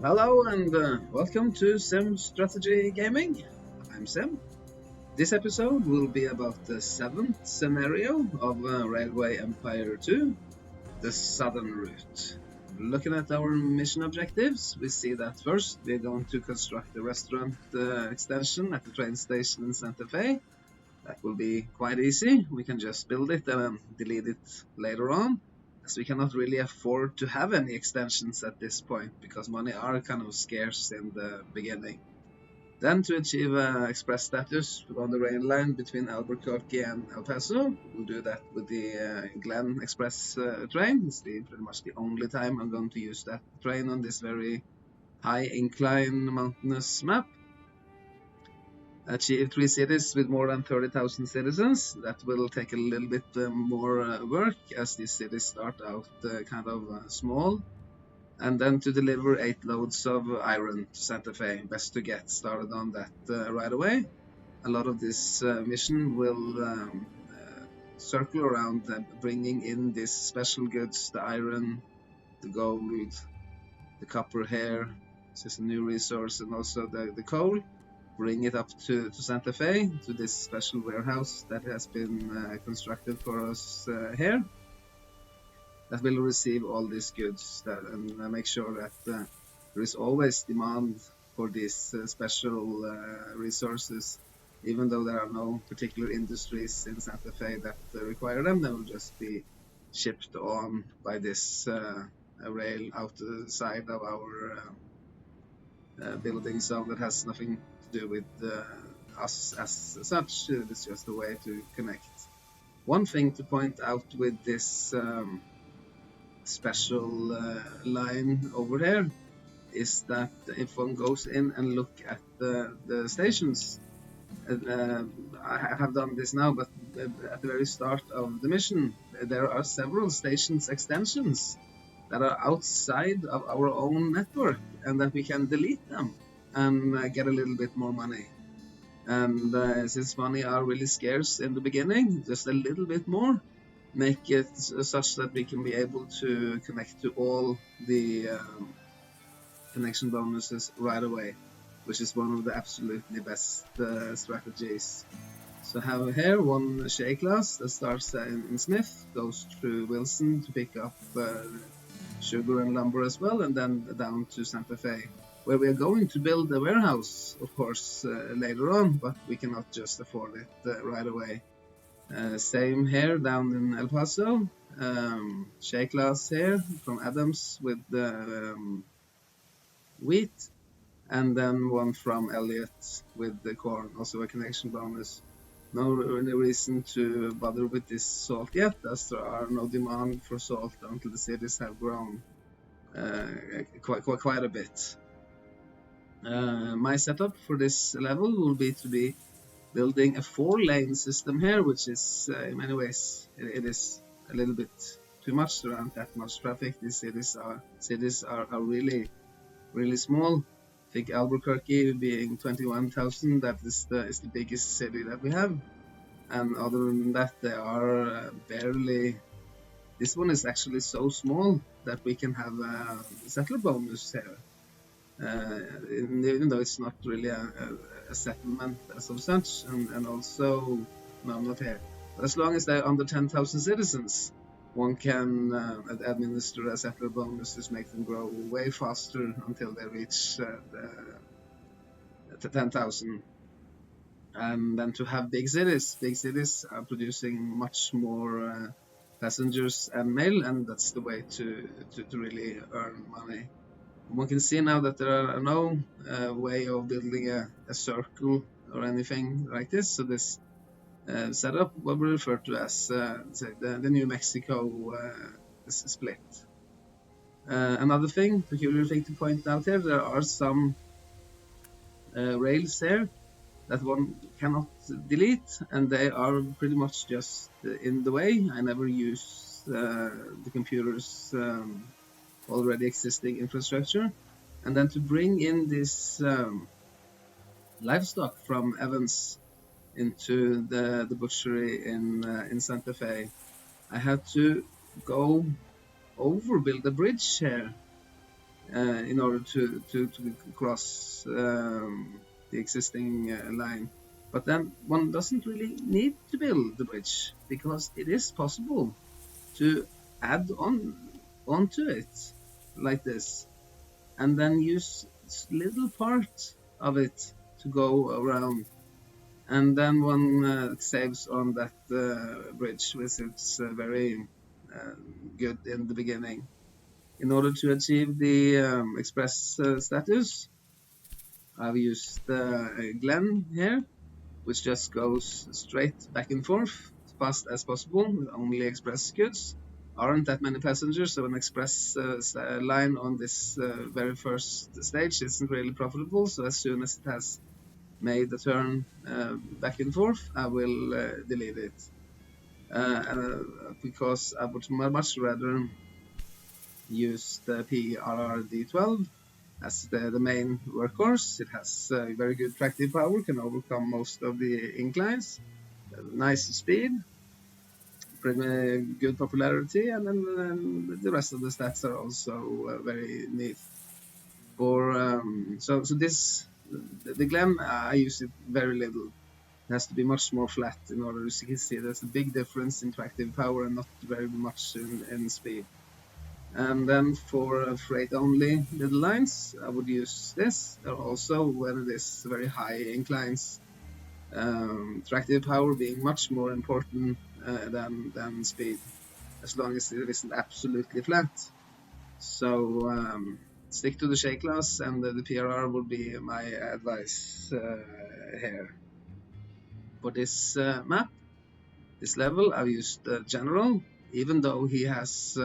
Hello and welcome to Sim Strategy Gaming. I'm Sim. This episode will be about the seventh scenario of Railway Empire 2, the Southern Route. Looking at our mission objectives, we see that first we're going to construct the restaurant extension at the train station in Santa Fe. That will be quite easy. We can just build it and delete it later on, as we cannot really afford to have any extensions at this point because money are kind of scarce in the beginning. Then to achieve express status on the rail line between Albuquerque and El Paso, we'll do that with the Glen Express train. It's pretty much the only time I'm going to use that train on this very high incline mountainous map. Achieve 3 cities with more than 30,000 citizens. That will take a little bit more work, as these cities start out kind of small. And then to deliver 8 loads of iron to Santa Fe. Best to get started on that right away. A lot of this mission will circle around bringing in these special goods, the iron, the gold, the copper here. This is a new resource, and also the coal. Bring it up to Santa Fe, to this special warehouse that has been constructed for us here, that will receive all these goods and make sure that there is always demand for these special resources. Even though there are no particular industries in Santa Fe that require them, they will just be shipped on by this rail outside of our building, so that has nothing to do with us as such. It's just a way to connect. One thing to point out with this special line over there is that if one goes in and look at the stations, I have done this now, but at the very start of the mission, there are several stations extensions that are outside of our own network, and that we can delete them and get a little bit more money. And since money are really scarce in the beginning, just a little bit more, make it such that we can be able to connect to all the connection bonuses right away, which is one of the absolutely best strategies. So have here one Shea class that starts in Smith, goes through Wilson to pick up sugar and lumber as well, and then down to Santa Fe, where we are going to build a warehouse, of course, later on, but we cannot just afford it right away. Same here down in El Paso. Shea class here from Adams with the wheat, and then one from Elliott with the corn, also a connection bonus. No really reason to bother with this salt yet, as there are no demand for salt until the cities have grown quite a bit. My setup for this level will be to be building a 4-lane system here, which is in many ways it is a little bit too much. There aren't that much traffic. These cities are really small. I think Albuquerque being 21,000, that is the biggest city that we have. And other than that, they are barely. This one is actually so small that we can have a settler bonus here. Even though it's not really a settlement as of such, and also, no, I'm not here. But as long as they're under 10,000 citizens, one can administer a settler bonus to make them grow way faster until they reach the 10,000. And then to have big cities are producing much more passengers and mail, and that's the way to really earn money. One can see now that there are no way of building a circle or anything like this, so this setup will be referred to as the New Mexico split. Another peculiar thing to point out here, there are some rails here that one cannot delete, and they are pretty much just in the way. I never use the computer's already existing infrastructure. And then to bring in this livestock from Evans into the butchery in Santa Fe, I had to go build a bridge here in order to cross the existing line. But then one doesn't really need to build the bridge, because it is possible to add onto it like this, and then use little part of it to go around, and then one saves on that bridge, which is very good in the beginning. In order to achieve the express status, I've used Glen here, which just goes straight back and forth as fast as possible with only express goods. Aren't that many passengers, so an express line on this very first stage isn't really profitable. So as soon as it has made the turn back and forth, I will delete it, because I would much rather use the PRRD12 as the main workhorse. It has very good tractive power, can overcome most of the inclines, nice speed, pretty good popularity, and then the rest of the stats are also very neat. So this, the Glen, I use it very little. It has to be much more flat in order to see there's a big difference in tractive power and not very much in speed. And then for freight only little lines, I would use this. Also, when it is very high inclines, tractive power being much more important than speed, as long as it isn't absolutely flat. So stick to the J class, and the PRR will be my advice here. For this map, this level, I've used General, even though he has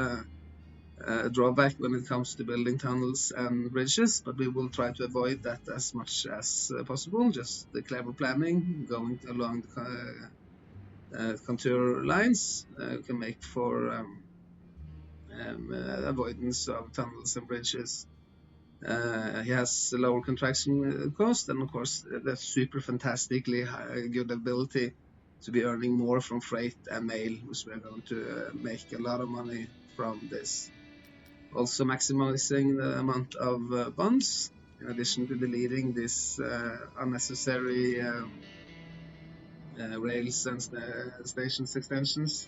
a drawback when it comes to building tunnels and bridges, but we will try to avoid that as much as possible. Just the clever planning, going along the contour lines can make for avoidance of tunnels and bridges. He has a lower contraction cost, and of course the super fantastically good ability to be earning more from freight and mail, which we are going to make a lot of money from this. Also maximizing the amount of bonds, in addition to deleting this unnecessary rails and stations extensions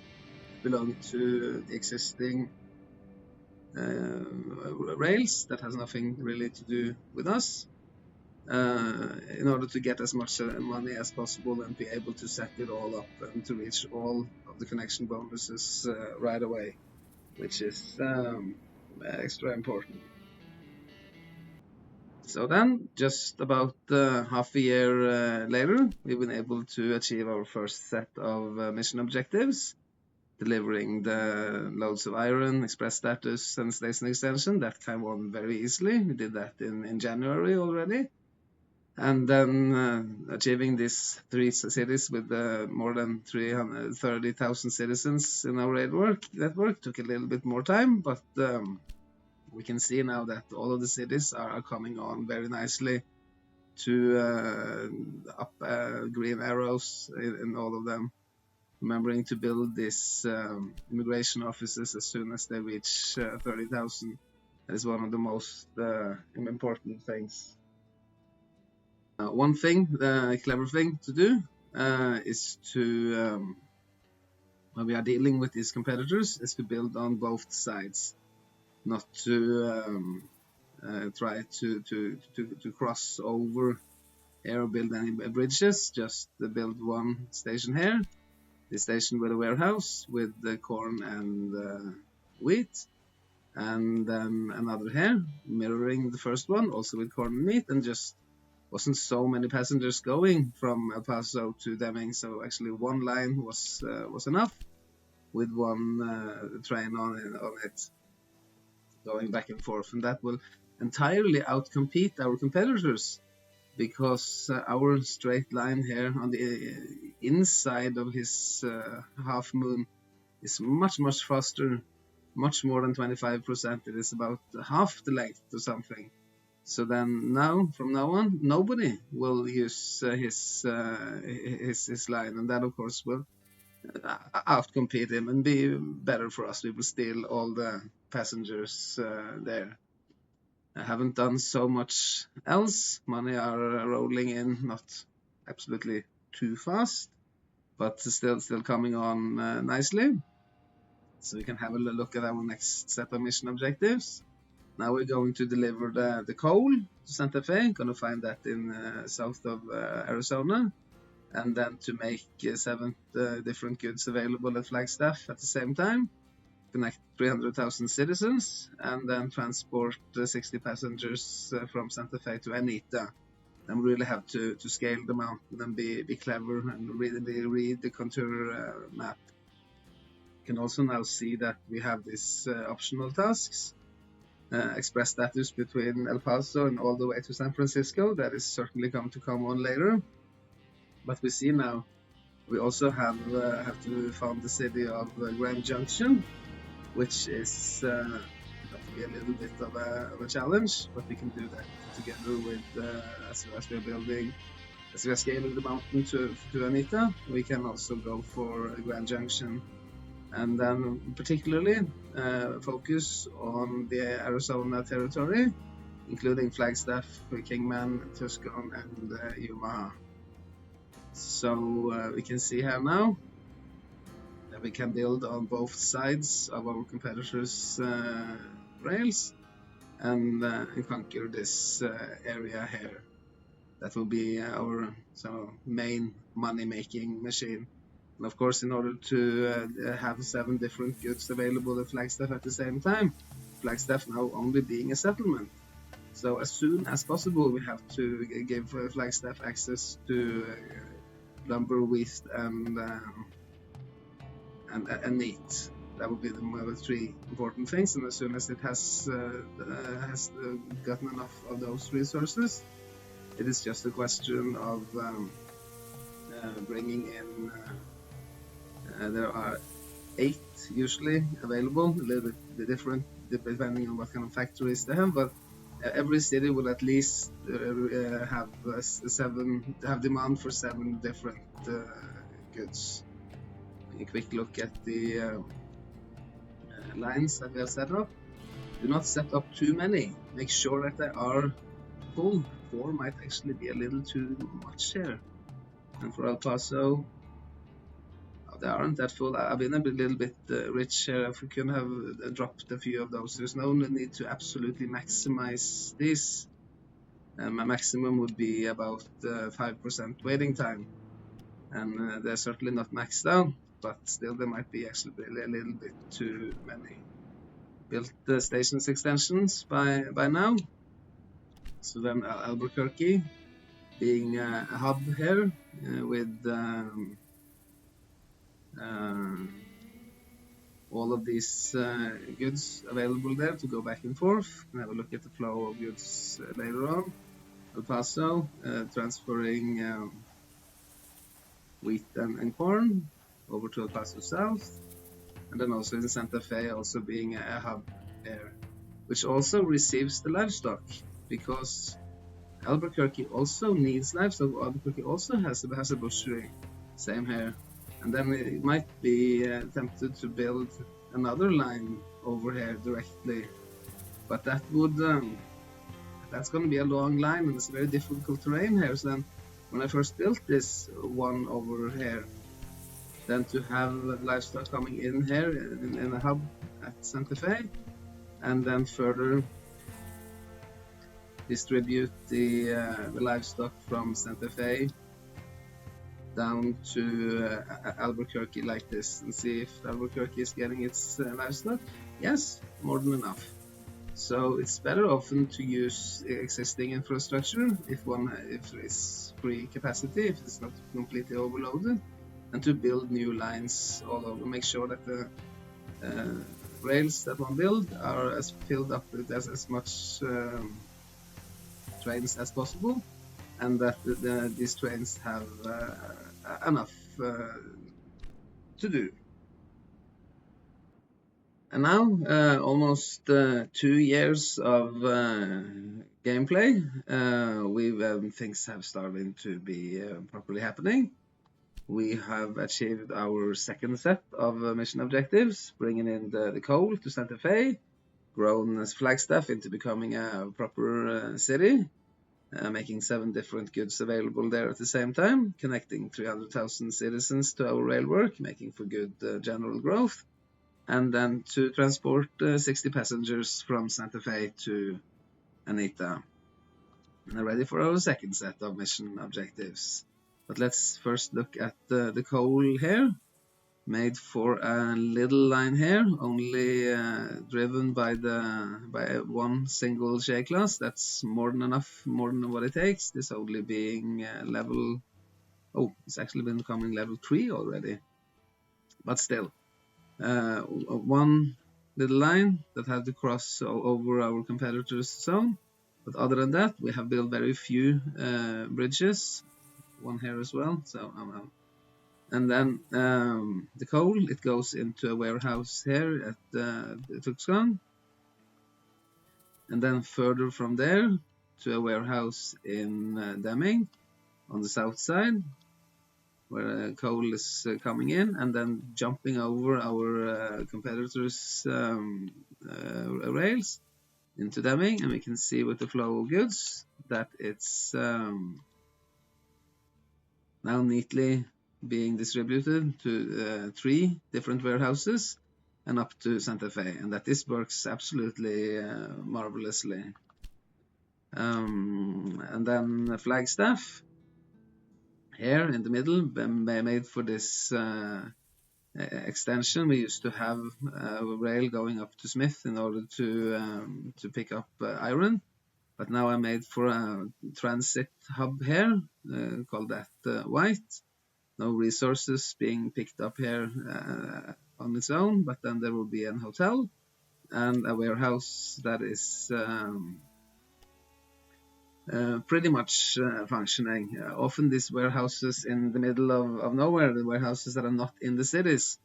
belong to the existing rails that has nothing really to do with us, in order to get as much money as possible and be able to set it all up and to reach all of the connection bonuses right away, which is extra important. So then, just about half a year later, we've been able to achieve our first set of mission objectives, delivering the loads of iron, express status, and station extension. That came on very easily. We did that in January already. And then achieving these 3 cities with more than 330,000 citizens in our network took a little bit more time, but we can see now that all of the cities are coming on very nicely to up green arrows in all of them. Remembering to build these immigration offices as soon as they reach 30,000. That is one of the most important things. One thing, the clever thing to do is to, when we are dealing with these competitors, is to build on both sides, not to try to cross over here or build any bridges. Just build one station here, the station with a warehouse with the corn and wheat, and then another here mirroring the first one, also with corn and meat, and just wasn't so many passengers going from El Paso to Deming, so actually one line was enough, with one train on it going back and forth, and that will entirely outcompete our competitors, because our straight line here on the inside of his half moon is much faster, much more than 25%. It is about half the length or something. So then from now on, nobody will use his line, and that of course will outcompete him and be better for us. We will steal all the passengers there. I haven't done so much else. Money are rolling in, not absolutely too fast, but still coming on nicely. So we can have a look at our next set of mission objectives. Now we're going to deliver the coal to Santa Fe. Gonna find that in south of Arizona, and then to make 7 different goods available at Flagstaff at the same time. Connect 300,000 citizens, and then transport 60 passengers from Santa Fe to Anita. And we really have to scale the mountain and be clever and really read the contour map. You can also now see that we have these optional tasks. Express status between El Paso and all the way to San Francisco. That is certainly going to come on later. But we see now we also have to found the city of Grand Junction, which is going to be a little bit of a challenge, but we can do that together with as we're building, as we are scaling the mountain to Anita. We can also go for Grand Junction, and then particularly focus on the Arizona territory, including Flagstaff, Kingman, Tucson, and Omaha. So we can see here now that we can build on both sides of our competitors' rails and conquer this area here. That will be our main money-making machine. And of course, in order to have 7 different goods available at Flagstaff at the same time, Flagstaff now only being a settlement. So as soon as possible, we have to give Flagstaff access to lumber, wheat, and meat. That would be the 3 important things. And as soon as it has gotten enough of those resources, it is just a question of bringing in. There are 8 usually available, a little bit different depending on what kind of factories they have, but every city will at least have demand for 7 different goods. A quick look at the lines that we have set up. Do not set up too many. Make sure that they are full. 4 might actually be a little too much here. And for El Paso, they aren't that full. I've been a little bit rich here. If we could have dropped a few of those, there's no need to absolutely maximize these. My maximum would be about 5% waiting time, and they're certainly not maxed out, but still there might be actually a little bit too many. Built the stations extensions by now. So then Albuquerque being a hub here with all of these goods available there to go back and forth. And have a look at the flow of goods later on. El Paso transferring wheat and corn over to El Paso South, and then also in Santa Fe also being a hub there, which also receives the livestock, because Albuquerque also needs livestock. Albuquerque also has a butchery, same here. And then it might be tempted to build another line over here directly, but that would that's going to be a long line, and it's very difficult terrain here. So then when I first built this one over here, then to have livestock coming in here in a hub at Santa Fe, and then further distribute the livestock from Santa Fe down to Albuquerque like this, and see if Albuquerque is getting its livestock. Yes, more than enough. So it's better often to use existing infrastructure if there is free capacity, if it's not completely overloaded, and to build new lines all over. Make sure that the rails that one build are as filled up with as much trains as possible, and that these trains have enough to do. And now, almost 2 years of gameplay, things have started to be properly happening. We have achieved our second set of mission objectives, bringing in the coal to Santa Fe, grown as Flagstaff into becoming a proper city, making 7 different goods available there at the same time, connecting 300,000 citizens to our rail work, making for good general growth, and then to transport 60 passengers from Santa Fe to Anita. And ready for our second set of mission objectives. But let's first look at the coal here, made for a little line here, only driven by one single J class. That's more than enough, more than what it takes. This only being level, oh, it's actually been becoming level 3 already. But still, one little line that had to cross over our competitor's zone. But other than that, we have built very few bridges. One here as well. So and then the coal, it goes into a warehouse here at Tuxpan, and then further from there to a warehouse in Deming on the south side, where coal is coming in, and then jumping over our competitors' rails into Deming, and we can see with the flow of goods that it's now neatly being distributed to 3 different warehouses and up to Santa Fe, and that this works absolutely marvelously. And then Flagstaff here in the middle, made for this extension. We used to have a rail going up to Smith in order to pick up iron, but now I made for a transit hub here, called that White. No resources being picked up here on its own, but then there will be an hotel and a warehouse that is pretty much functioning. Often these warehouses in the middle of nowhere, the warehouses that are not in the cities,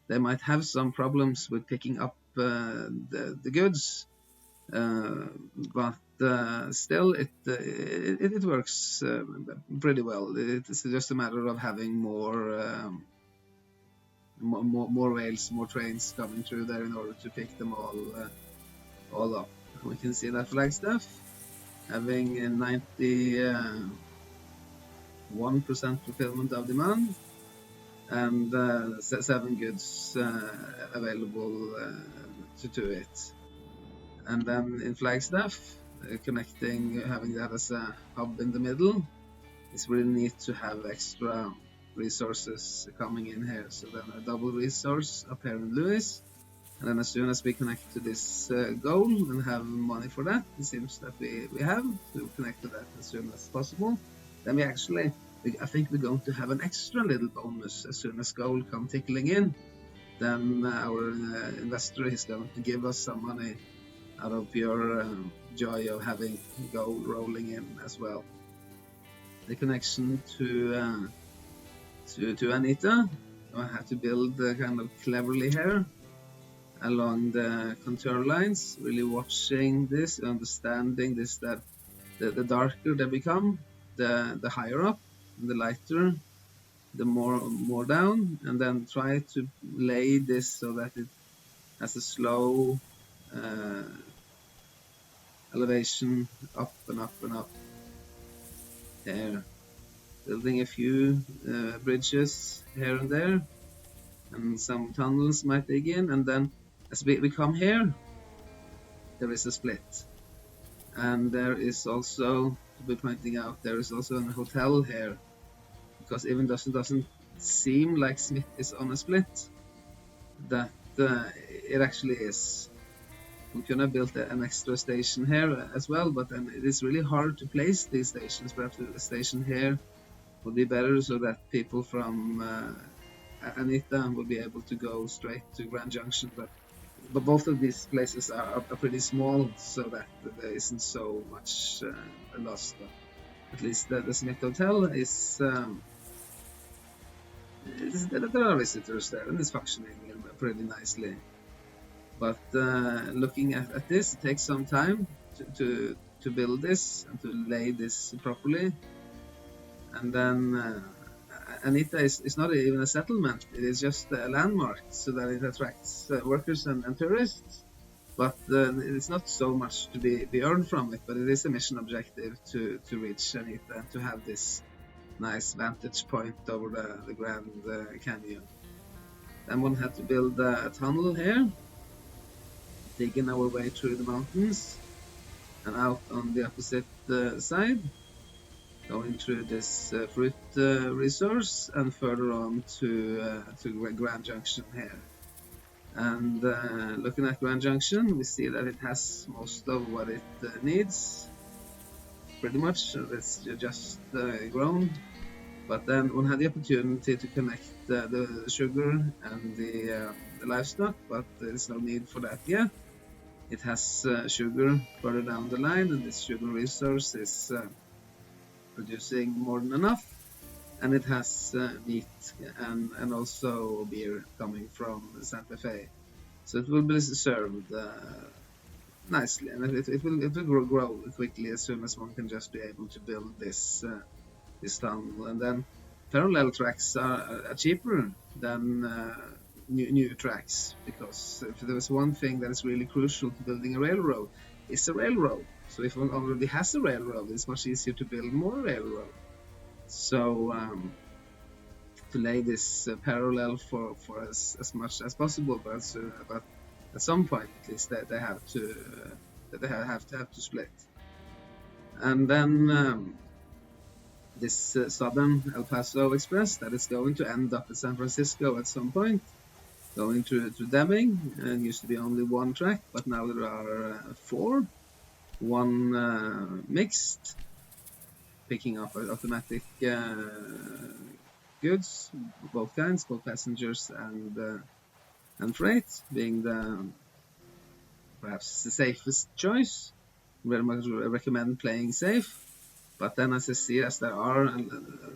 they might have some problems with picking up the goods, but still it works pretty well. It's just a matter of having more rails, more trains coming through there in order to pick them all up. We can see that Flagstaff having a 91% fulfillment of demand, and 7 goods available to it. And then in Flagstaff, having that as a hub in the middle, it's really neat to have extra resources coming in here. So then a double resource up here in Lewis, and then as soon as we connect to this goal and have money for that, it seems that we have to connect to that as soon as possible, then I think we're going to have an extra little bonus as soon as gold come tickling in. Then our investor is going to give us some money out of pure joy of having gold rolling in as well. The connection to Anita, I have to build kind of cleverly here along the contour lines, really watching this, understanding this, that the darker they become, the higher up, and the lighter, the more down, and then try to lay this so that it has a slow elevation up and up and up. There, building a few bridges here and there, and some tunnels might dig in, and then as we come here, there is a split, and there is also, to be pointing out, there is also a hotel here, because even though it doesn't seem like Smith is on a split, that it actually is. We could have built an extra station here as well, but then it is really hard to place these stations. Perhaps a station here would be better, so that people from Anita will be able to go straight to Grand Junction, but both of these places are pretty small, so that there isn't so much loss. But at least the Smith Hotel is, there are visitors there, and it's functioning pretty nicely. But looking at this, it takes some time to build this and to lay this properly. And then Anita is not even a settlement, it is just a landmark, so that it attracts workers and tourists. but it's not so much to be earned from it, but it is a mission objective to reach Anita and to have this nice vantage point over the Grand Canyon. Then one had to build a tunnel here, digging our way through the mountains and out on the opposite side, going through this fruit resource and further on to Grand Junction here. And looking at Grand Junction, we see that it has most of what it needs, pretty much. It's just grown. But then one had the opportunity to connect the sugar and the livestock, but there's no need for that yet. It has sugar further down the line, and this sugar resource is producing more than enough. And it has meat and also beer coming from Santa Fe. So it will be served nicely, and it will grow quickly as soon as one can just be able to build this tunnel. And then parallel tracks are cheaper than new tracks, because if there was one thing that is really crucial to building a railroad, it's a railroad. So if one already has a railroad, it's much easier to build more railroad. So to lay this parallel for as much as possible, but at some point at least they have to split. And then this Southern El Paso Express that is going to end up at San Francisco at some point, going through Deming, and used to be only one track, but now there are 4. One mixed, picking up automatic goods, both kinds, both passengers and freight, being perhaps the safest choice. Very much recommend playing safe. But then as I see, as there are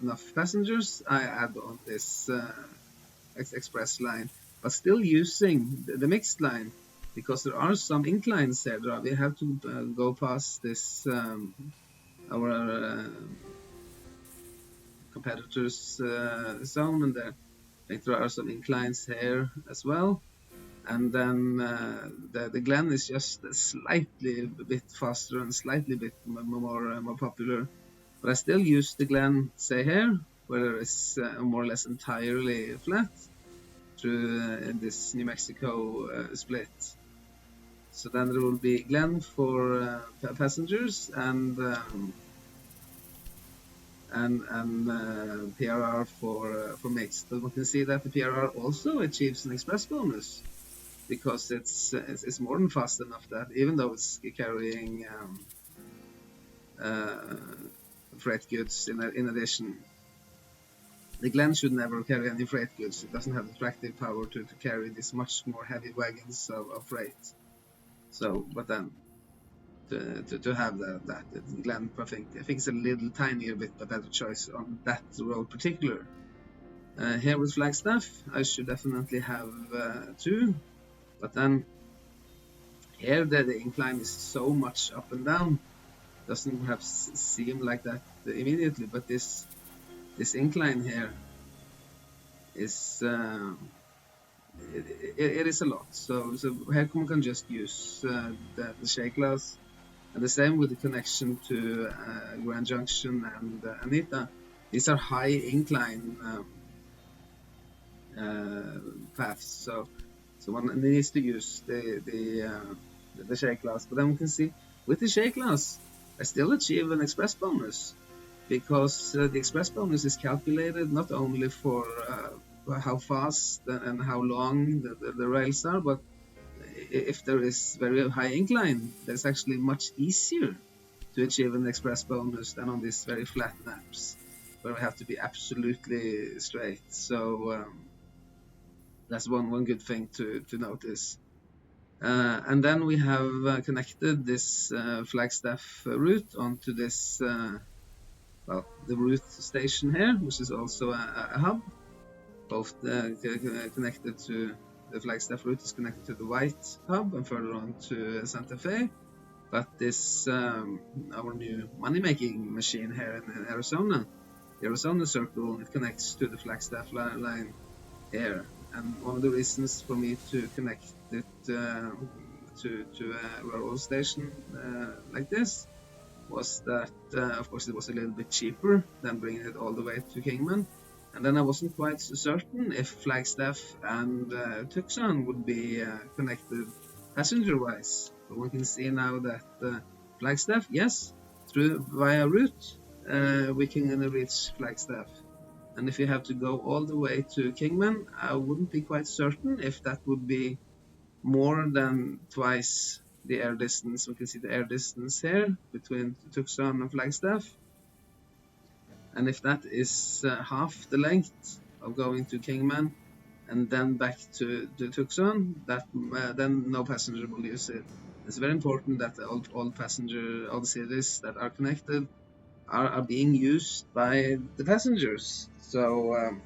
enough passengers, I add on this express line, but still using the mixed line, because there are some inclines there. We have to go past this our competitors' zone, and I think there are some inclines here as well. And then the Glen is just slightly a bit faster and slightly bit more popular. But I still use the Glen, say here, where it's more or less entirely flat through this New Mexico split. So then there will be Glen for passengers and PRR for mixed. But we can see that the PRR also achieves an express bonus, because it's more than fast enough that even though it's carrying freight goods in addition, the Glen should never carry any freight goods. It doesn't have the tractive power to carry these much more heavy wagons of freight. So, but then to have that Glen, I think it's a little tinier bit, but better choice on that road particular. Here with Flagstaff, I should definitely have 2. But then here the incline is so much up and down, doesn't perhaps seem like that immediately, but this incline here is it is a lot. So here one can just use the shake glass, and the same with the connection to Grand Junction and Anita. These are high incline paths, so one needs to use the shake glass. But then we can see with the shake glass, I still achieve an express bonus, because the express bonus is calculated not only for how fast and how long the rails are, but if there is very high incline, that's actually much easier to achieve an express bonus than on these very flat maps, where we have to be absolutely straight. So that's one good thing to notice. And then we have connected this Flagstaff route onto this, the route station here, which is also a hub. Both connected to the Flagstaff route is connected to the White hub and further on to Santa Fe. But this, our new money-making machine here in Arizona, the Arizona Circle, it connects to the Flagstaff line here. And one of the reasons for me to connect it to to a rural station like this was that, of course, it was a little bit cheaper than bringing it all the way to Kingman. And then I wasn't quite certain if Flagstaff and Tucson would be connected passenger-wise. But we can see now that Flagstaff, yes, via route, we can reach Flagstaff. And if you have to go all the way to Kingman, I wouldn't be quite certain if that would be more than twice the air distance. We can see the air distance here between Tucson and Flagstaff. And if that is half the length of going to Kingman and then back to Tucson, then no passenger will use it. It's very important that all the cities that are connected are being used by the passengers. So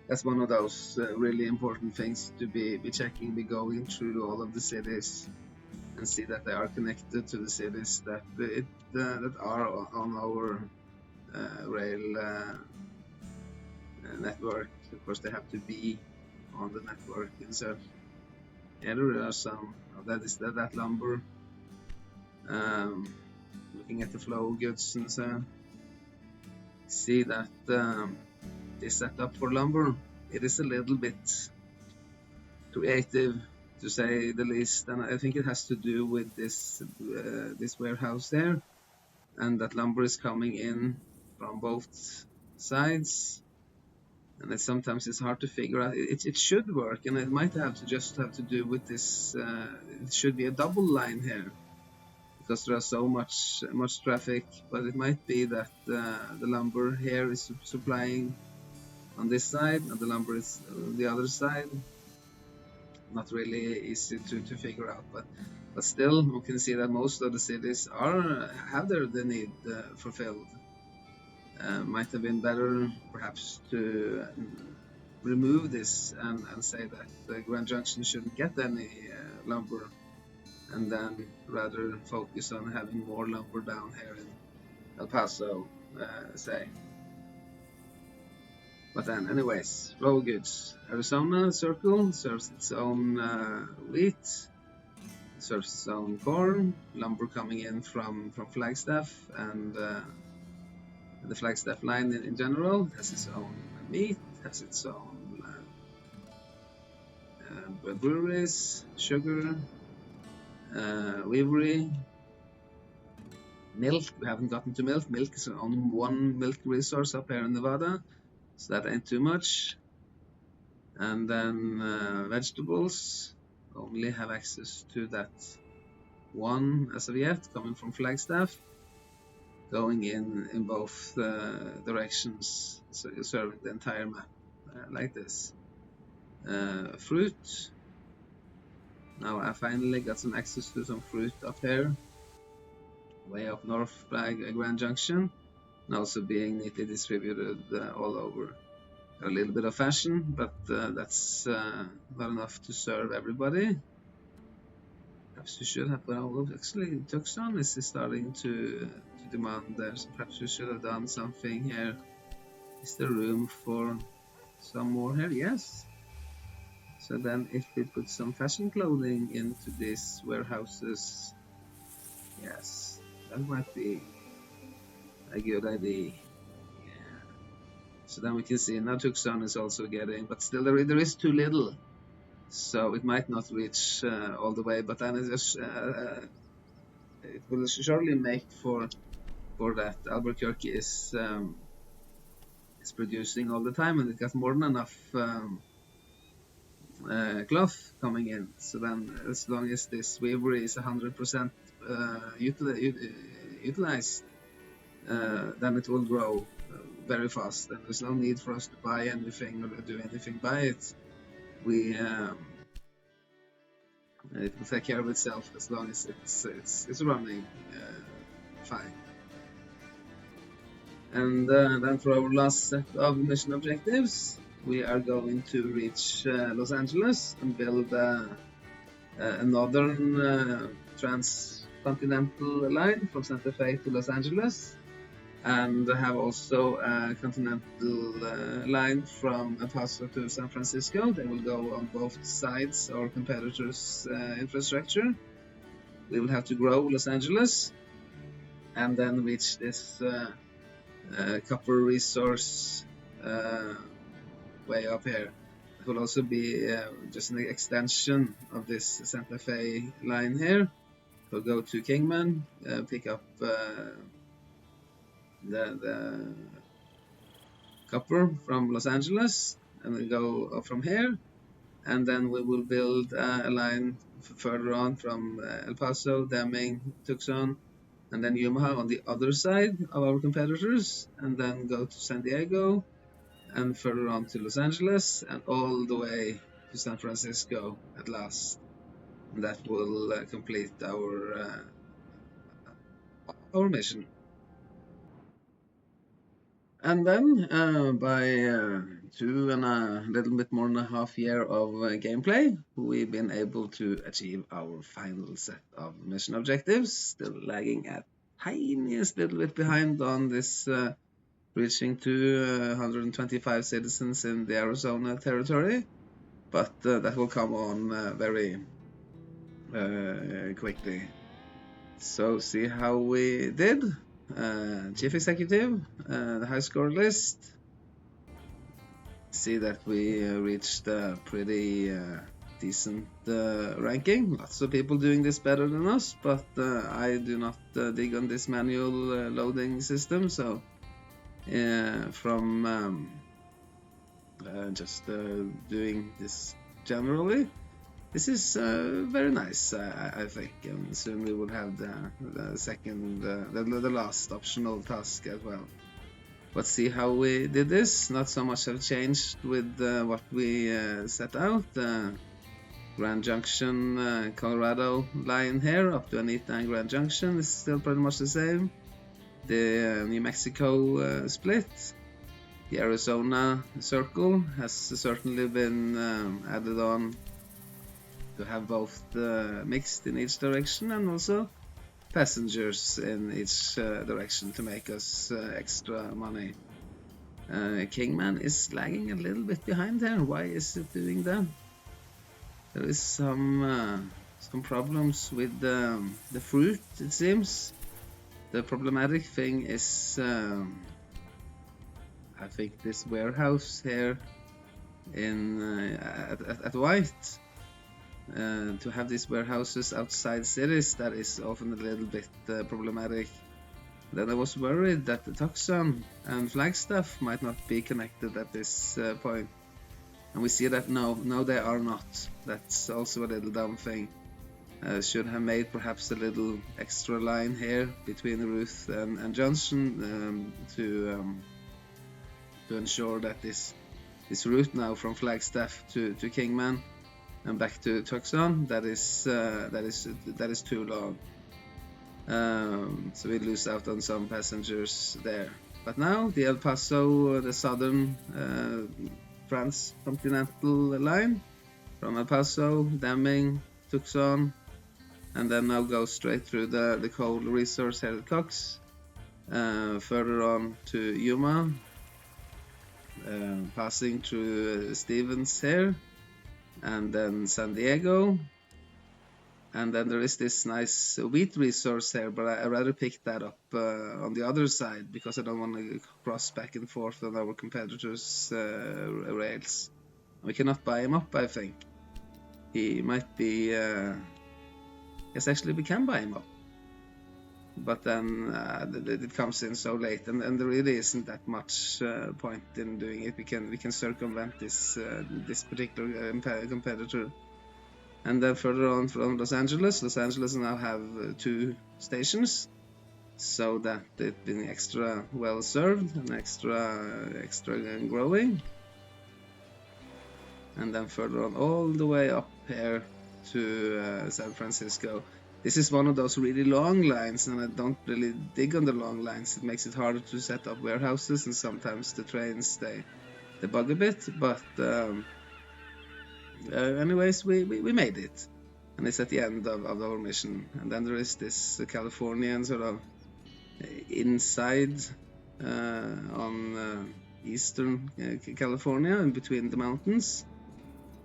that's one of those really important things to be checking, be going through all of the cities and see that they are connected to the cities that are on our rail network. Of course, they have to be on the network itself. Yeah, there are some. That lumber. Looking at the flow of goods and so, see that this setup for lumber, it is a little bit creative, to say the least, and I think it has to do with this warehouse there, and that lumber is coming in from both sides, and sometimes it's hard to figure out. It should work, and it might have to do with this. It should be a double line here, because there are so much traffic, but it might be that the lumber here is supplying on this side and the lumber is on the other side. Not really easy to figure out, but still we can see that most of the cities have the need fulfilled. Might have been better perhaps to remove this and say that Grand Junction shouldn't get any lumber, and then rather focus on having more lumber down here in El Paso, say. But then, anyways, flow of goods. Arizona Circle serves its own wheat, serves its own corn, lumber coming in from Flagstaff, and the Flagstaff line in general has its own meat, has its own breweries, sugar, weavery, milk. We haven't gotten to milk. Milk is only one milk resource up here in Nevada, so that ain't too much. And then vegetables, only have access to that one as of yet, coming from Flagstaff, going in both directions, so you're serving the entire map like this. Fruit. Now I finally got some access to some fruit up here, way up north by Grand Junction, and also being neatly distributed all over. A little bit of fashion, but that's not enough to serve everybody. Perhaps we should have, well, actually Tucson is starting to demand there, so perhaps we should have done something here. Is there room for some more here? Yes. So then if we put some fashion clothing into these warehouses, yes, that might be a good idea. Yeah. So then we can see now Tucson is also getting, but still there is too little. So it might not reach all the way, but then it will surely make for that. Albuquerque is producing all the time, and it got more than enough cloth coming in. So then, as long as this weavery is 100% utilized, then it will grow very fast, and there's no need for us to buy anything or do anything by it. It will take care of itself as long as it's running fine. And then for our last set of mission objectives, we are going to reach Los Angeles and build a northern transcontinental line from Santa Fe to Los Angeles. and have also a continental line from El Paso to San Francisco. They will go on both sides of our competitors' infrastructure. We will have to grow Los Angeles and then reach this copper resource way up here. It will also be just an extension of this Santa Fe line here. We'll go to Kingman, pick up the copper from Los Angeles, and then go up from here. And then we will build a line further on from El Paso, Deming, Tucson, and then Yuma on the other side of our competitors, and then go to San Diego, and further on to Los Angeles, and all the way to San Francisco at last. And that will complete our mission. And then by 2.5 years of gameplay, we've been able to achieve our final set of mission objectives, still lagging at tiniest little bit behind on this reaching to 125 citizens in the Arizona territory, but that will come on very quickly. So see how we did. Chief Executive, the high score list. See that we reached a pretty decent ranking. Lots of people doing this better than us, but I do not dig on this manual loading system, so from just doing this generally, this is very nice, I think, and soon we will have the second, the last optional task as well. Let's see how we did this. Not so much have changed with what we set out. Grand Junction, Colorado line here up to Anita and Grand Junction is still pretty much the same. The New Mexico split. The Arizona circle has certainly been added on to have both mixed in each direction and also passengers in each direction to make us extra money. Kingman is lagging a little bit behind here. Why is it doing that? There is some problems with the fruit, it seems. The problematic thing is I think this warehouse here in at White. To have these warehouses outside cities, that is often a little bit problematic. Then I was worried that the Tucson and Flagstaff might not be connected at this point. And we see that no, they are not. That's also a little dumb thing. Should have made perhaps a little extra line here between Ruth and Johnson to ensure that this route now from Flagstaff to Kingman and back to Tucson, that is too long. So we lose out on some passengers there. But now the El Paso, the southern transcontinental line from El Paso, Deming, Tucson, and then now go straight through the coal resource here at Cox, further on to Yuma, passing through Stevens here, and then San Diego, and then there is this nice wheat resource here, but I rather pick that up on the other side because I don't want to cross back and forth on our competitors' rails. We cannot buy him up, I think. He might be... yes, actually we can buy him up. But then it comes in so late, and there really isn't that much point in doing it. We can circumvent this particular competitor, and then further on from Los Angeles now have 2 stations, so that it's been extra well served and extra growing. And then further on all the way up here to San Francisco. This is one of those really long lines, and I don't really dig on the long lines. It makes it harder to set up warehouses, and sometimes the trains they bug a bit. But anyways, we made it, and it's at the end of our mission. And then there is this Californian sort of inside on eastern California, in between the mountains.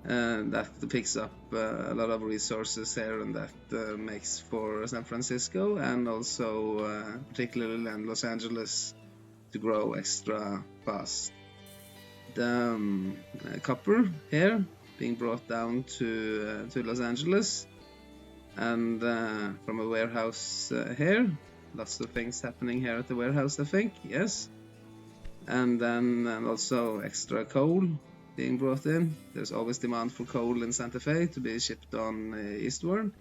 That picks up a lot of resources here, and that makes for San Francisco and also particularly in Los Angeles to grow extra fast. The copper here being brought down to Los Angeles, and from a warehouse here. Lots of things happening here at the warehouse, I think. Yes. And then also extra coal being brought in. There's always demand for coal in Santa Fe to be shipped on eastward.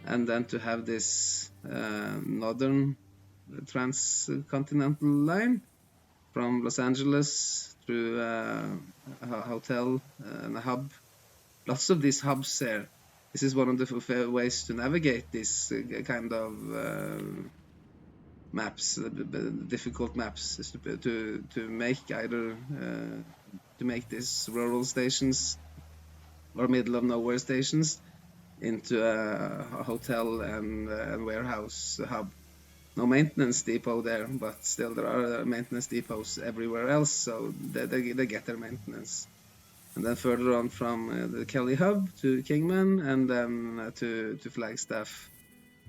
And then to have this northern transcontinental line from Los Angeles through a hotel and a hub. Lots of these hubs there. This is one of the ways to navigate this kind of maps, difficult maps, is to make either to make these rural stations or middle of nowhere stations into a hotel and warehouse hub. No maintenance depot there, but still there are maintenance depots everywhere else, so they get their maintenance. And then further on from the Kelly hub to Kingman, and then to Flagstaff,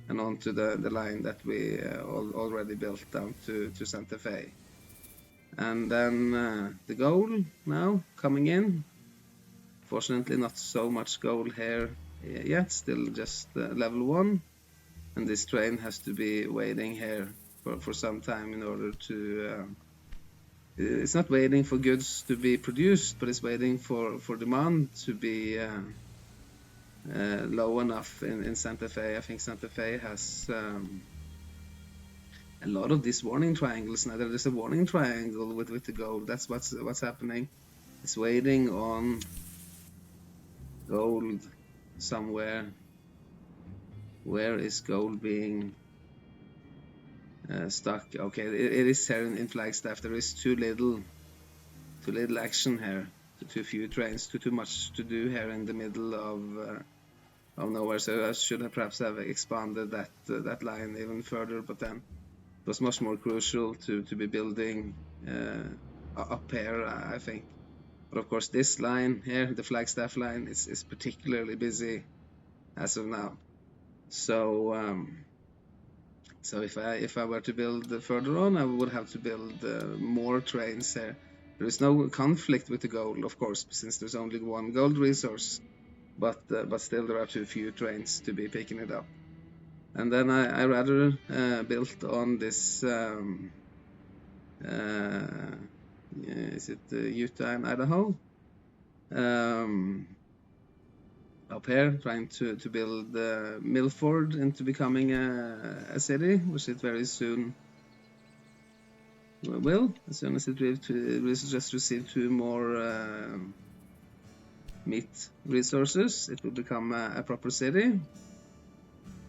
and on to the line that we already built down to Santa Fe. And then the gold now coming in. Fortunately, not so much gold here yet, still just level 1. And this train has to be waiting here for some time in order to... it's not waiting for goods to be produced, but it's waiting for demand to be low enough in Santa Fe. I think Santa Fe has a lot of these warning triangles now. There's a warning triangle with the gold. That's what's happening. It's waiting on gold somewhere. Where is gold being stuck? Okay, it is here in Flagstaff. There is too little action here. Too few trains. Too much to do here in the middle of nowhere. So I should have perhaps expanded that line even further. But then it was much more crucial to be building up here, I think. But of course, this line here, the Flagstaff line, is particularly busy as of now. So if I were to build further on, I would have to build more trains here. There is no conflict with the gold, of course, since there's only one gold resource, but still there are too few trains to be picking it up. And then I rather built on this. Is it Utah and Idaho? Up here, trying to build Milford into becoming a city, which it very soon will, as soon as it just received 2 more meat resources. It will become a proper city.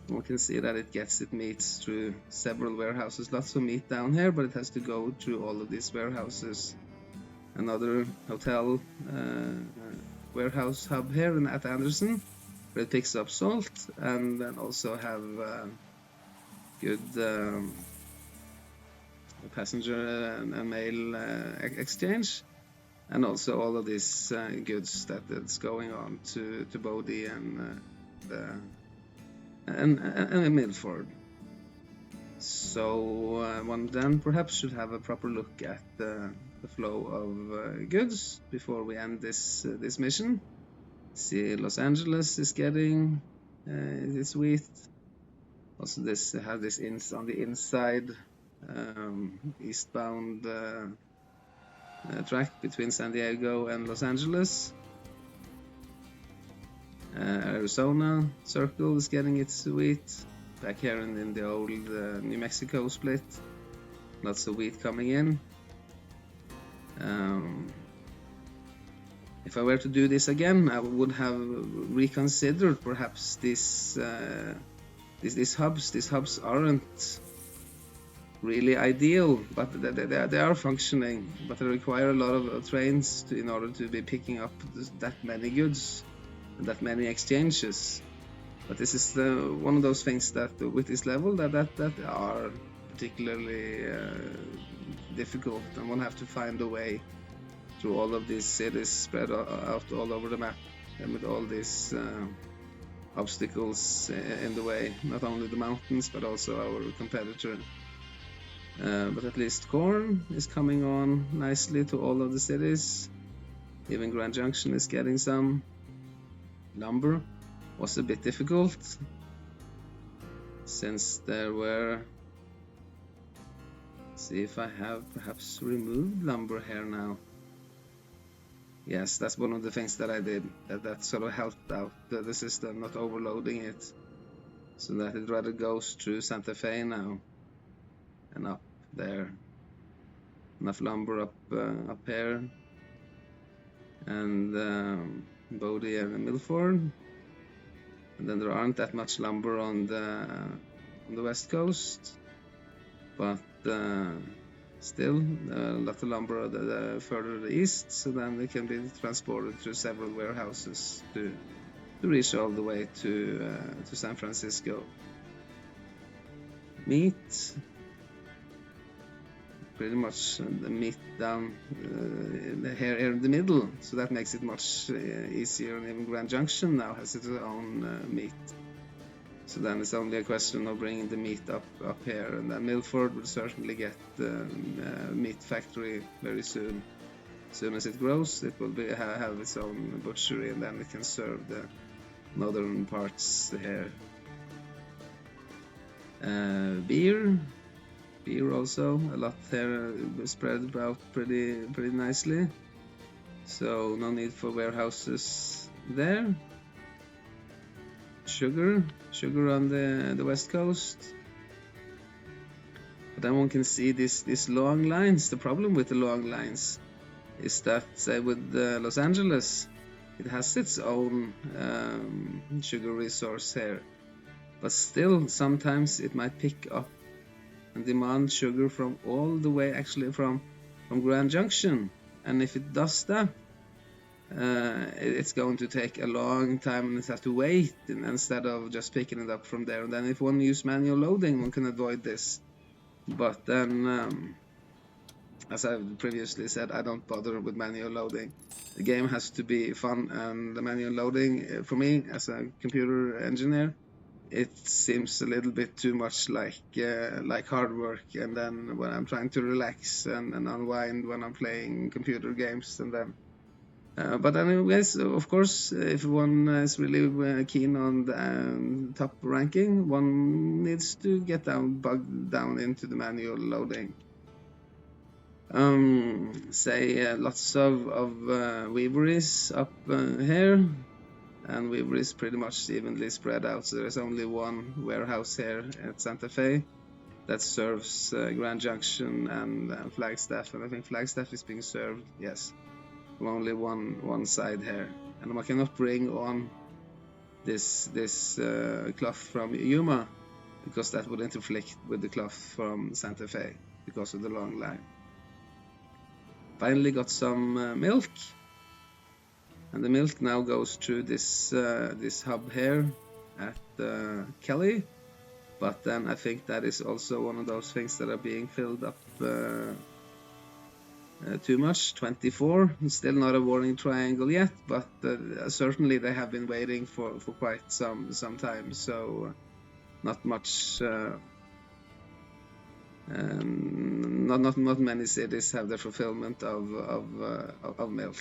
We can see that it gets its meat through several warehouses. Lots of meat down here, but it has to go through all of these warehouses. Another hotel warehouse hub here at Anderson, where it picks up salt, and then also have good passenger and mail exchange, and also all of these goods that's going on to Bodie and Milford. So one then perhaps should have a proper look at the flow of goods before we end this mission. See, Los Angeles is getting this wheat. Also, this have this on the inside eastbound track between San Diego and Los Angeles. Arizona Circle is getting its wheat back here in the old New Mexico split. Lots of wheat coming in. If I were to do this again, I would have reconsidered perhaps these hubs. These hubs aren't really ideal, but they are functioning. But they require a lot of trains in order to be picking up that many goods and that many exchanges. But this is one of those things that with this level that are particularly difficult, and one have to find a way through all of these cities spread out all over the map, and with all these obstacles in the way, not only the mountains but also our competitor. But at least corn is coming on nicely to all of the cities. Even Grand Junction is getting some. Lumber was a bit difficult since there were, see if I have perhaps removed lumber here now. Yes, that's one of the things that I did, that sort of helped out the system, not overloading it, so that it rather goes through Santa Fe now and up there. Enough lumber up here, and Bodie and Milford, and then there aren't that much lumber on the west coast, but still a lot of lumber further east, so then they can be transported through several warehouses to reach all the way to San Francisco. Meat, pretty much the meat down here in the middle, so that makes it much easier, and even Grand Junction now has its own meat. So then it's only a question of bringing the meat up here, and then Milford will certainly get the meat factory very soon. As soon as it grows, it will have its own butchery, and then it can serve the northern parts here. Beer also, a lot there spread out pretty nicely, so no need for warehouses there. Sugar on the west coast, but then one can see these long lines. The problem with the long lines is that, say, with Los Angeles, it has its own sugar resource here, but still sometimes it might pick up and demand sugar from all the way, actually from Grand Junction, and if it does that, it's going to take a long time, and it has to wait instead of just picking it up from there. And then if one uses manual loading, one can avoid this. But then, as I've previously said, I don't bother with manual loading. The game has to be fun, and the manual loading, for me as a computer engineer, it seems a little bit too much like hard work. And then when I'm trying to relax and unwind when I'm playing computer games, and then but anyways, of course, if one is really keen on the top ranking, one needs to get bogged down into the manual loading. Say lots of weaveries up here, and weaver is pretty much evenly spread out, so there's only one warehouse here at Santa Fe that serves Grand Junction and Flagstaff, and I think Flagstaff is being served, yes, from only one side here. And I cannot bring on this cloth from Yuma, because that would interflict with the cloth from Santa Fe because of the long line. Finally got some milk, and the milk now goes through this hub here at Kelly, but then I think that is also one of those things that are being filled up too much. 24, still not a warning triangle yet, but certainly they have been waiting for quite some time, so not much. Not many cities have the fulfillment of milk.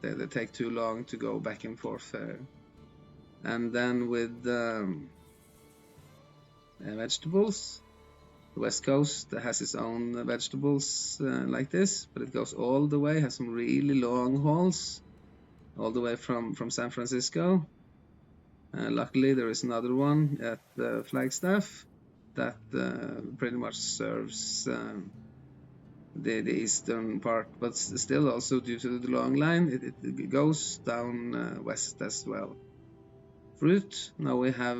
They take too long to go back and forth. And then with vegetables, the West Coast has its own vegetables like this, but it goes all the way, has some really long hauls, all the way from San Francisco. Luckily, there is another one at Flagstaff that pretty much serves the eastern part, but still also due to the long line, it goes down west as well. Fruit, now we have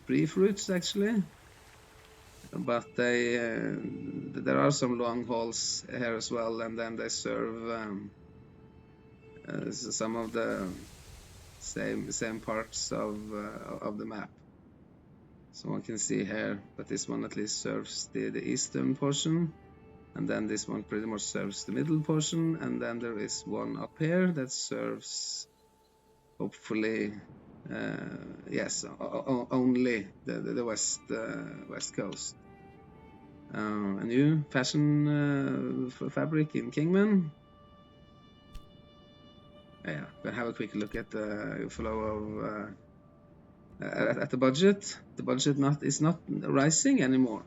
3 fruits actually, but there are some long hauls here as well, and then they serve some of the same parts of the map. So one can see here that this one at least serves the eastern portion, and then this one pretty much serves the middle portion, and then there is one up here that serves hopefully yes, only the west coast. A new fashion fabric in Kingman. Yeah, gonna have a quick look at the flow of at the budget. The budget is not rising anymore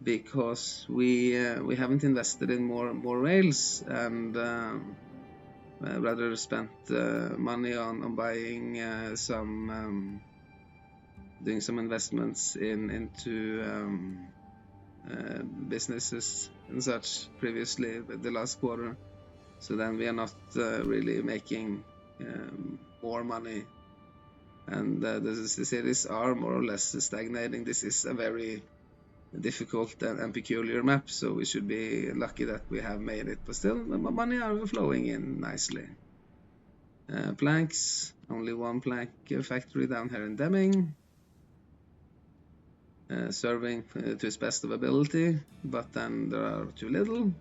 because we haven't invested in more rails, and rather spent money on buying doing some investments into businesses and such previously the last quarter. So then we are not really making more money, and the cities are more or less stagnating. This is a very difficult and peculiar map, so we should be lucky that we have made it, but still money are flowing in nicely. Planks, only one plank factory down here in Deming, serving to its best of ability, but then there are too little.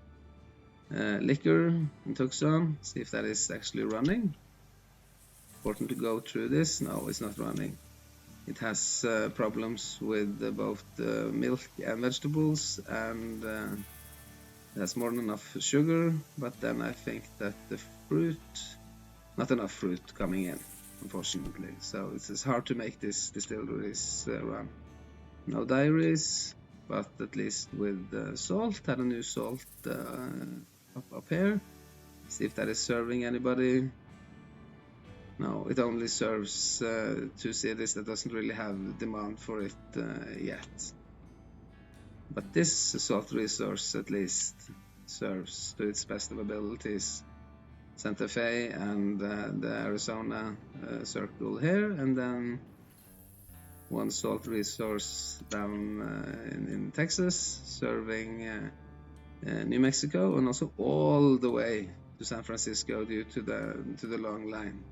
Liquor in Tucson, see if that is actually running. Important to go through this. No, it's not running. It has problems with both milk and vegetables, and it has more than enough sugar, but then I think that the fruit, not enough fruit coming in, unfortunately. So it's hard to make this distilleries run. No dairies, but at least with salt. Had a new salt up here. See if that is serving anybody. No, it only serves two cities that doesn't really have demand for it yet. But this salt resource at least serves to its best of abilities. Santa Fe and the Arizona circle here, and then one salt resource down in Texas, serving New Mexico, and also all the way to San Francisco due to the long line.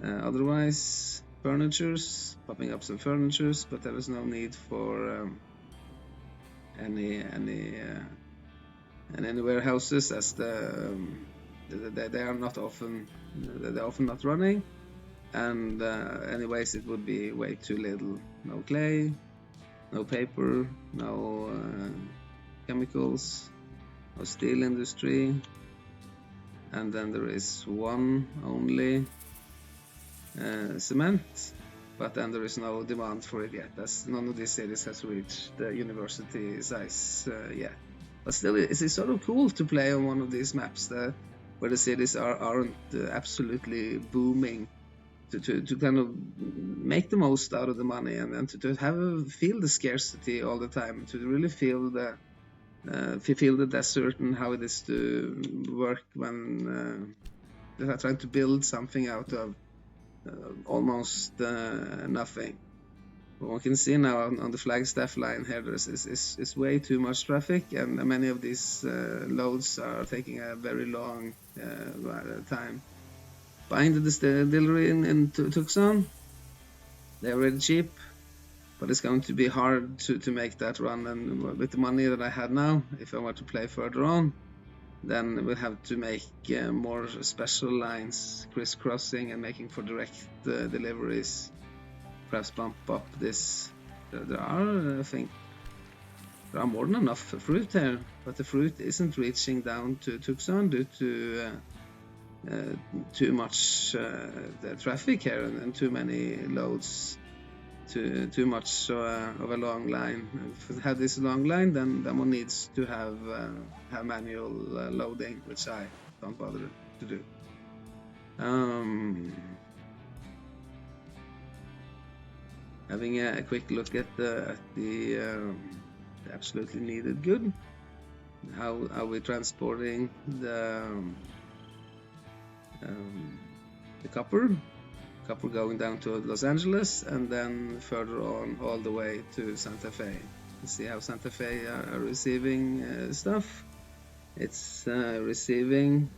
Otherwise, furnitures, popping up some furnitures, but there is no need for any warehouses, as they are not often they're often not running, and anyways it would be way too little. No clay, no paper, no chemicals, no steel industry, and then there is one only cement, but then there is no demand for it yet, as none of these cities has reached the university size yet. But still, it's sort of cool to play on one of these maps where the cities aren't absolutely booming, to kind of make the most out of the money, and to feel the scarcity all the time, to really feel the desert and how it is to work when they're trying to build something out of almost nothing. One can see now on the Flagstaff line here, is way too much traffic, and many of these loads are taking a very long time. Buying the distillery in Tucson, they're really cheap, but it's going to be hard to make that run, and with the money that I had now, if I were to play further on, then we'll have to make more special lines, crisscrossing and making for direct deliveries. Perhaps bump up this. There are, I think, there are more than enough fruit here, but the fruit isn't reaching down to Tucson due to too much traffic here, and too many loads, too much of a long line. If we have this long line, then one needs to have manual loading, which I don't bother to do. Having a quick look at the absolutely needed good. How are we transporting the copper going down to Los Angeles, and then further on all the way to Santa Fe. Let's see how Santa Fe are receiving stuff. It's receiving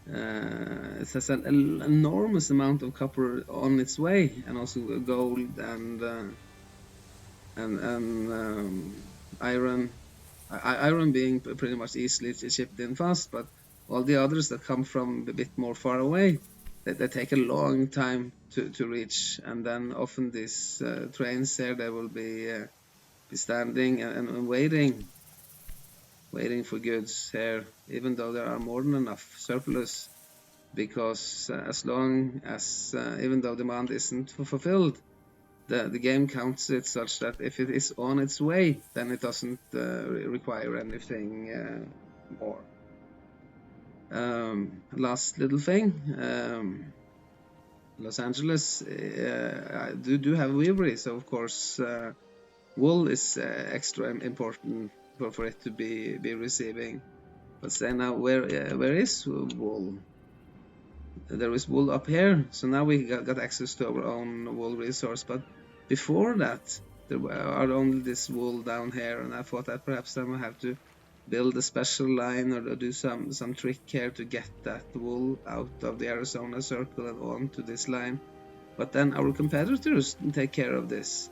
it has an enormous amount of copper on its way, and also gold and and iron. Iron being pretty much easily shipped in fast, but all the others that come from a bit more far away, they take a long time to reach, and then often these trains here, they will be standing and waiting for goods here, even though there are more than enough surplus, because as long as even though demand isn't fulfilled, the game counts it such that if it is on its way, then it doesn't require anything more. Last little thing, Los Angeles do have weavery, so of course wool is extra important for it to be receiving. But say now, where is wool? There is wool up here, so now we got access to our own wool resource. But before that, there are only this wool down here, and I thought that perhaps I might have to build a special line or do some trick here to get that wool out of the Arizona circle and onto this line. But then our competitors take care of this.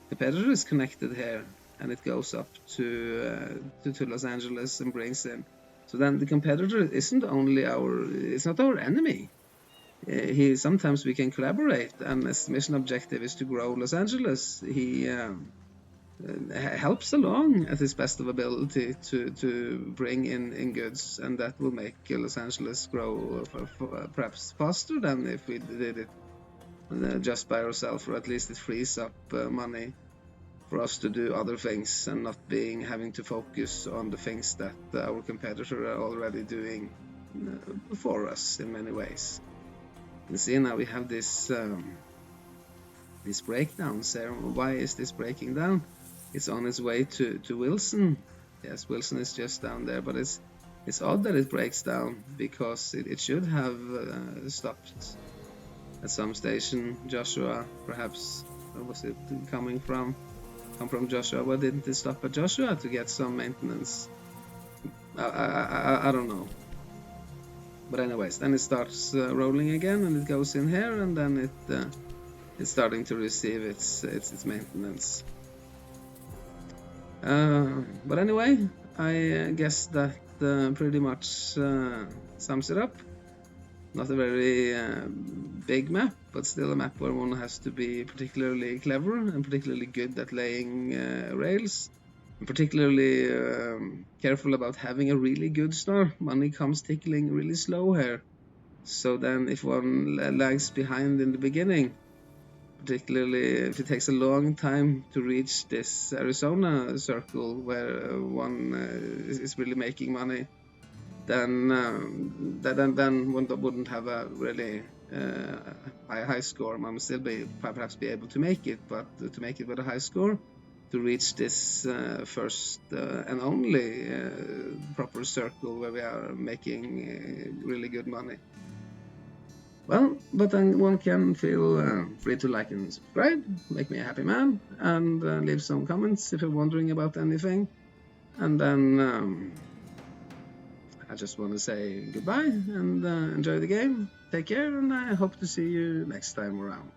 Competitor is connected here, and it goes up to Los Angeles and brings in. So then the competitor isn't only it's not our enemy. Sometimes we can collaborate, and his mission objective is to grow Los Angeles. He helps along at his best of ability to bring in goods, and that will make Los Angeles grow perhaps faster than if we did it just by ourselves, or at least it frees up money for us to do other things and not having to focus on the things that our competitor are already doing for us in many ways. You can see now we have this these breakdowns there. Why is this breaking down? It's on its way to Wilson. Yes, Wilson is just down there, but it's odd that it breaks down, because it should have stopped at some station. Joshua, perhaps, where was it come from Joshua? Why didn't it stop at Joshua to get some maintenance? I don't know. But anyways, then it starts rolling again, and it goes in here, and then it's starting to receive its maintenance. But anyway, I guess that pretty much sums it up. Not a very big map, but still a map where one has to be particularly clever and particularly good at laying rails, and particularly careful about having a really good start. Money comes tickling really slow here, so then if one lags behind in the beginning, particularly if it takes a long time to reach this Arizona circle where one is really making money, then one wouldn't have a really high score. Man will still perhaps be able to make it, but to make it with a high score, to reach this first and only proper circle where we are making really good money. Well, but then one can feel free to like and subscribe, make me a happy man, and leave some comments if you're wondering about anything. And then I just want to say goodbye and enjoy the game. Take care, and I hope to see you next time around.